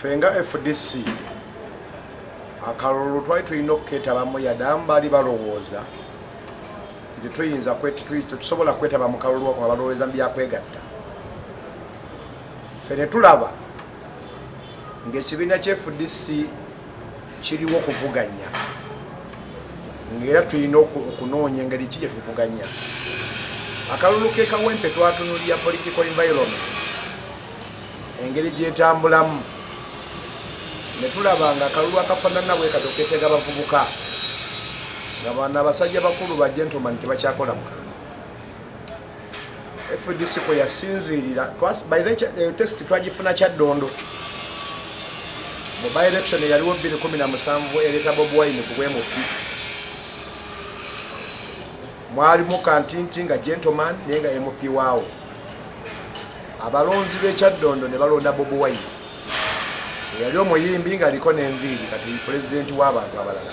Fenga FDC akalulu twali tulina okuketabamu yadamba ali balowooza tetuyinza tusobola kwetaba mu kalulu nga balowooza mu byakwegatta. Ffe ne tulaba ng'ekibiina kya FDC kiriwo okuvuganya ng'era tulina okunoonya engeri ki gye tuvuganya. Akalulu ke Kawempe twatunulira political environment engeri gyetambulamu ne tulaba nga akalulu akafaanana bwe katyo keetega abavubuka nga bano abasajja bakulu ba gentleman tebakyakola mu kalulu. FDC kwe yasinziirira by the test twagifuna Kyaddondo mu by election yaliwo 2017 ereeta Bob Wine ku bwemupi mwalimu Kantinti nga gentleman naye nga MP waawo. Abalonzi b'e Kyaddondo ne balonda Bob Wine yali omuyimbi ng'aliko n'enviiri kati pulezidenti w'abantu abalala.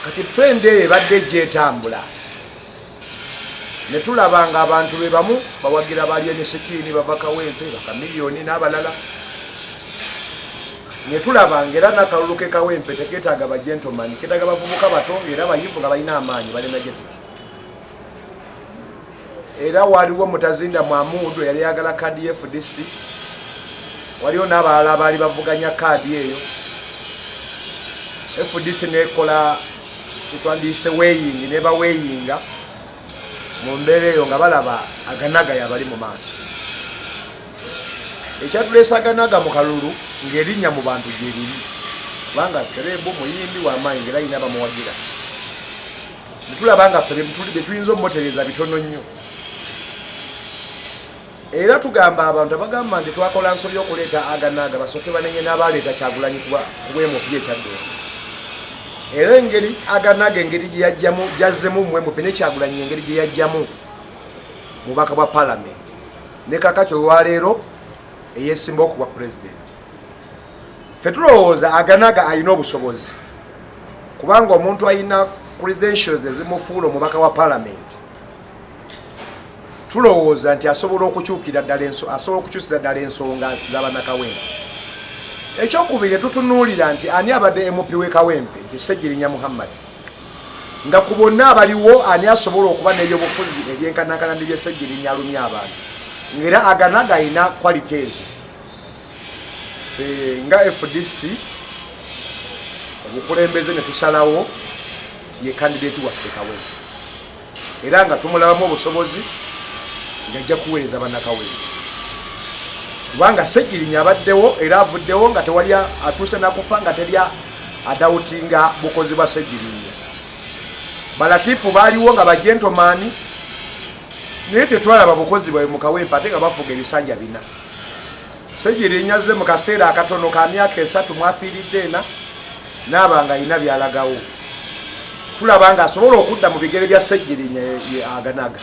Kati trend eyo ebadde gyetambula ne tulaba nga abantu be bamu bawagira balye ne Sikiini bava Kawempe bakamiliyoni n'abalala. Ne tulaba ng'era n'akalulu ke Kawempe tekeetaaga ba gentleman keetaaga bavubuka bato era bayivu nga balina amaanyi bali energetic. Era waliwo Mutazinda Mwamudu yali ayagala kaadi ya FDC, waliwo n'abalala abaali bavuganya kaadi eyo. FDC nekola kitwandiise weighing ne baweyinga mu mbeera eyo nga balaba Aganaga yabali mu maaso. Ekyatuleesa Aganaga mu kalulu ng'erinnya mu bantu gye liri kubanga serebu muyimbi w'amaanyi ng'era alina abamuwagira. Ne tulaba nga ffe bye tuyinza omumotereza bitono nnyo. Era tugamba abantu abagamba nti twakola nsobi y'okuleeta Aganaga basooke banenye n'abaleeta Kyagulanyi ku bwemupi ekyaddondo. Era engeri Aganaga engeri gye yajjamu jazzemu mwemupi ne Kyagulanyi engeri gye yajjamu mubaka bwa palamenti ne kakati olwaleero eyeesimba okuba pulezidenti. Ffe tulowooza Aganaga alina obusobozi kubanga omuntu alina credentials ezimufuula omubaka wa palamenti. Tulowooza nti asobola okukyukira ddala ensonga z'Abannakawempe. Ekyokubiri tutunuulira nti ani abadde MP w'e Kawempe nti Ssegirinya Mohammad, nga ku bonna abaliwo ani asobola okuba n'ebyobufuzi ebyenkanankana ne bye Ssegirinya alumya abantu, ng'era Aganaga alina quality ezo. Nga FDC obukulembeze ne tusalawo nti ye candidate waffe Kawempe era nga tumulabamu obusobozi ng'ajja kuweereza Bannakawempe kubanga Ssegirinya abaddewo era avuddewo nga tewali atuuse nakufa nga teri adawutinga bukozi bwa Ssegirinya. Balatifu baaliwo nga bagentleman naye tetwalaba bukozi bwawe mu Kawempe ate nga bafuga ebisanja bina. Ssegirinya azze mu kaseera akatono ka myaka 3 mwafiiridde ena n'aba nga alina byalagawo. Tulaba nga asobola okudda mu bigere bya Ssegirinya ye Aganaga.